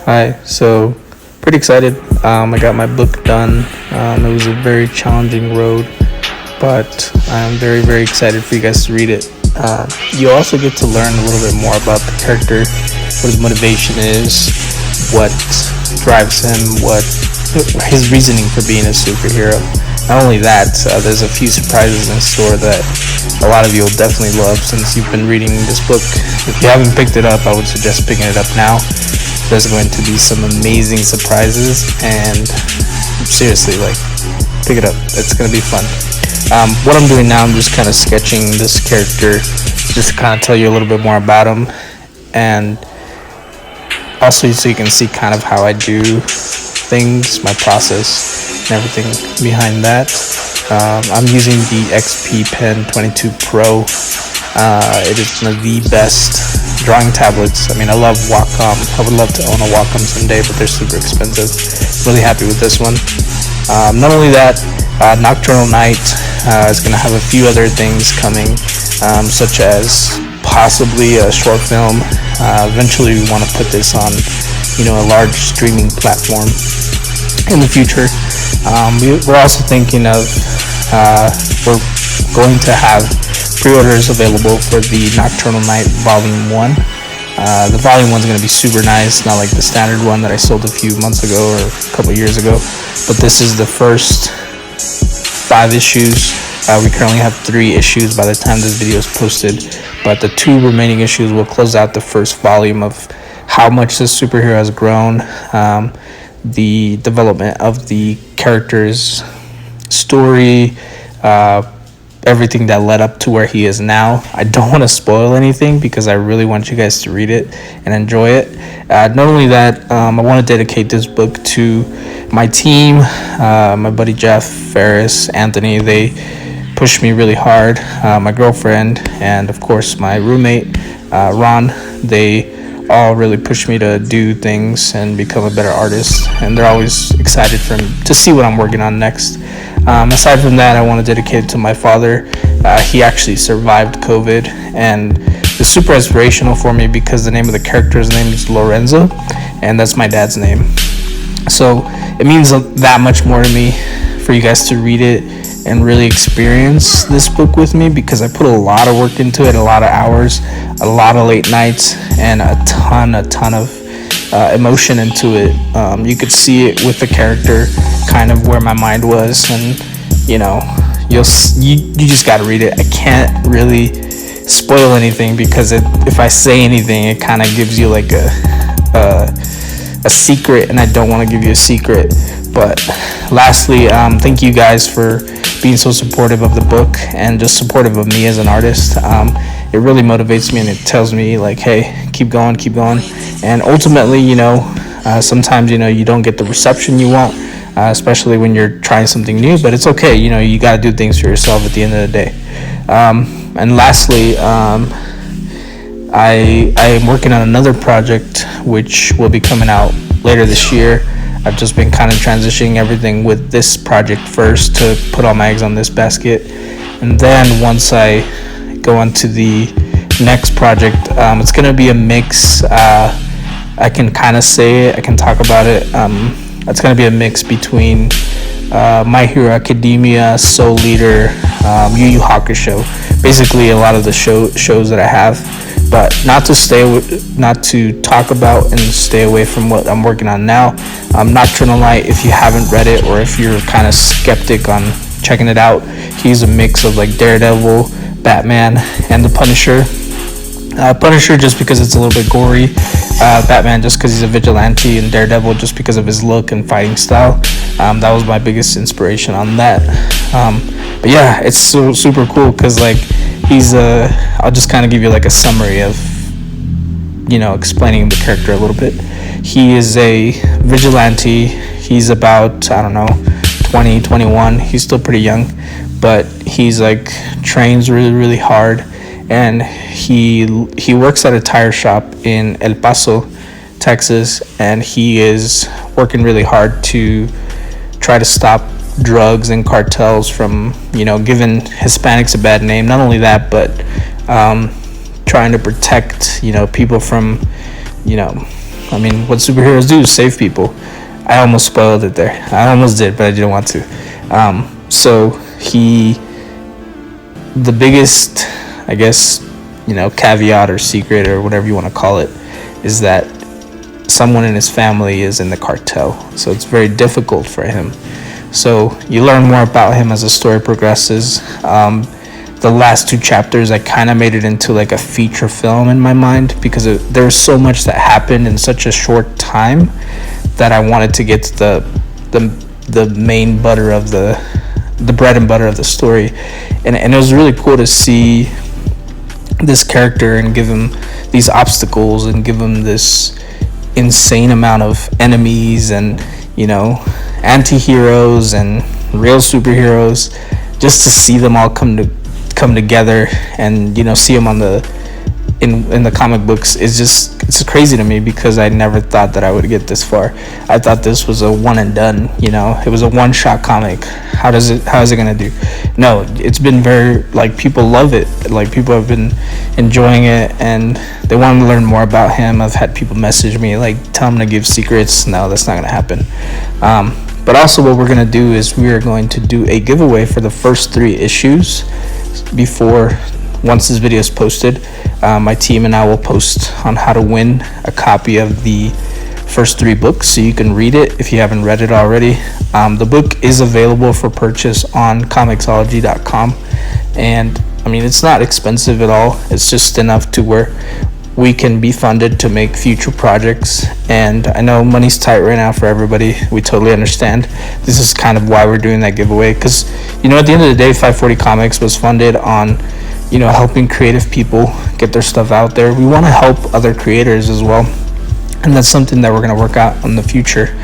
Hi. So, pretty excited. I got my book done. It was a very challenging road, but I'm very, very excited for you guys to read it. You also get to learn a little bit more about the character, what his motivation is, what drives him, what his reasoning for being a superhero. Not only that, there's a few surprises in store that a lot of you will definitely love since you've been reading this book. If you haven't picked it up, I would suggest picking it up now. There's going to be some amazing surprises, and seriously, pick it up. It's going to be fun. What I'm doing now, I'm just kind of sketching this character, just to kind of tell you a little bit more about him, and also so you can see kind of how I do things, my process, and everything behind that. I'm using the XP Pen 22 Pro. It is one of the best drawing tablets. I mean, I love Wacom. I would love to own a Wacom someday, but they're super expensive. Really happy with this one. Not only that, Nocturnal Night is going to have a few other things coming, such as possibly a short film. Eventually, we want to put this on, a large streaming platform in the future. We're also thinking of we're going to have pre-orders available for the Nocturnal Night Volume 1. The Volume 1 is going to be super nice, not like the standard one that I sold a few months ago or a couple years ago, but this is the first 5 issues. We currently have 3 issues by the time this video is posted, but the 2 remaining issues will close out the first volume of how much this superhero has grown, the development of the character's story, everything that led up to where he is now. I don't want to spoil anything because I really want you guys to read it and enjoy it. Not only that, I want to dedicate this book to my team, my buddy Jeff, Ferris, Anthony. They pushed me really hard. My girlfriend and of course my roommate, Ron. They all really pushed me to do things and become a better artist, and they're always excited to see what I'm working on next. Aside from that, I want to dedicate it to my father. He actually survived COVID, and it's super inspirational for me because the name of the character's name is Lorenzo, and that's my dad's name. So it means that much more to me for you guys to read it and really experience this book with me, because I put a lot of work into it, a lot of hours, a lot of late nights, and a ton of emotion into it. You could see it with the character, kind of where my mind was, and you just got to read it. I can't really spoil anything because if I say anything, it kind of gives you like a secret, and I don't want to give you a secret. But lastly, thank you guys for being so supportive of the book and just supportive of me as an artist. It really motivates me, and it tells me hey, keep going. And ultimately, sometimes you don't get the reception you want, especially when you're trying something new, but it's okay. You got to do things for yourself at the end of the day. And lastly, I am working on another project which will be coming out later this year. I've just been kind of transitioning everything with this project first to put all my eggs on this basket, and then once I go on to the next project, it's going to be a mix. I can kind of say it, I can talk about it. It's going to be a mix between My Hero Academia, Soul Leader, Yu Yu Hakusho, basically a lot of the shows that I have, but not to talk about and stay away from what I'm working on now. Nocturnal Night, if you haven't read it or if you're kind of skeptic on checking it out, he's a mix of Daredevil, Batman, and the Punisher. Punisher just because it's a little bit gory, Batman just because he's a vigilante, and Daredevil just because of his look and fighting style. That was my biggest inspiration on that. But yeah, it's so super cool because he's I'll just kind of give you a summary of explaining the character a little bit. He is a vigilante. He's about 20, 21. He's still pretty young, but he's trains really, really hard, and he works at a tire shop in El Paso, Texas, and he is working really hard to try to stop drugs and cartels from giving Hispanics a bad name. Not only that, but trying to protect people from I mean, what superheroes do is save people. I almost spoiled it there. I almost did, but I didn't want to. So the biggest, I guess, caveat or secret or whatever you want to call it, is that someone in his family is in the cartel. So it's very difficult for him. So you learn more about him as the story progresses. The last 2 chapters, I kind of made it into like a feature film in my mind, because there was so much that happened in such a short time that I wanted to get to the main butter of the bread and butter of the story. And it was really cool to see this character and give him these obstacles and give him this insane amount of enemies and anti-heroes and real superheroes, just to see them all come together and see them on in the comic books it's crazy to me, because I never thought that I would get this far. I thought this was a one and done, it was a one-shot comic. How is it gonna do? No, it's been very, like, people love it. Like, people have been enjoying it and they want to learn more about him. I've had people message me like, tell him to give secrets. No, that's not gonna happen. But also what we're gonna do is we are going to do a giveaway for the first 3 issues once this video is posted. My team and I will post on how to win a copy of the first 3 books, so you can read it if you haven't read it already. The book is available for purchase on Comixology.com, and I mean, it's not expensive at all. It's just enough to where we can be funded to make future projects. And I know money's tight right now for everybody. We totally understand. This is kind of why we're doing that giveaway, because at the end of the day, 540 Comics was funded on helping creative people get their stuff out there. We want to help other creators as well, and that's something that we're going to work out in the future.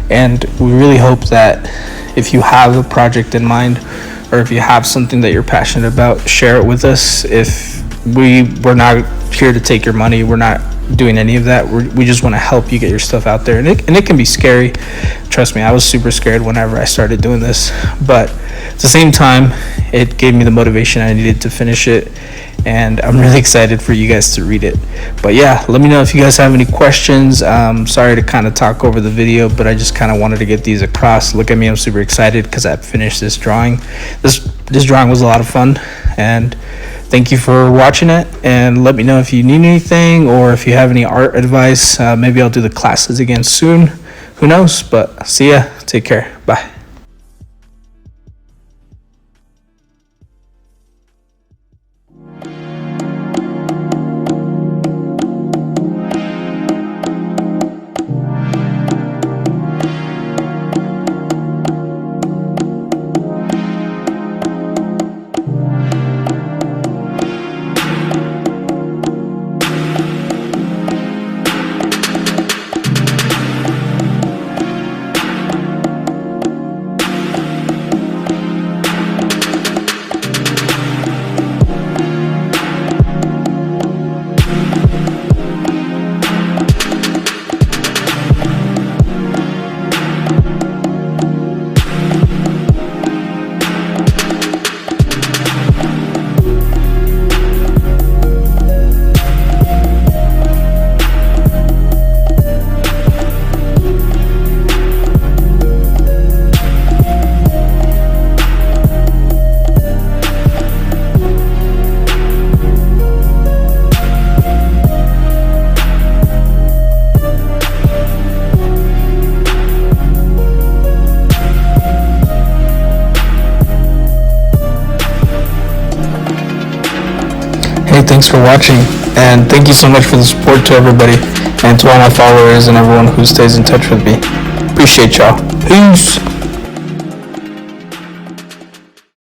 And we really hope that if you have a project in mind, or if you have something that you're passionate about, share it with us. If we're not here to take your money, we're not doing any of that. We just want to help you get your stuff out there, and it can be scary. Trust me, I was super scared whenever I started doing this, but at the same time, it gave me the motivation I needed to finish it, and I'm really excited for you guys to read it. But yeah, let me know if you guys have any questions. Sorry to kind of talk over the video, but I just kind of wanted to get these across. Look at me, I'm super excited because I finished this drawing. This drawing was a lot of fun, and thank you for watching it, and let me know if you need anything or if you have any art advice. Maybe I'll do the classes again soon. Who knows? But see ya. Take care. Bye. Hey, thanks for watching, and thank you so much for the support to everybody, and to all my followers and everyone who stays in touch with me. Appreciate y'all. Peace.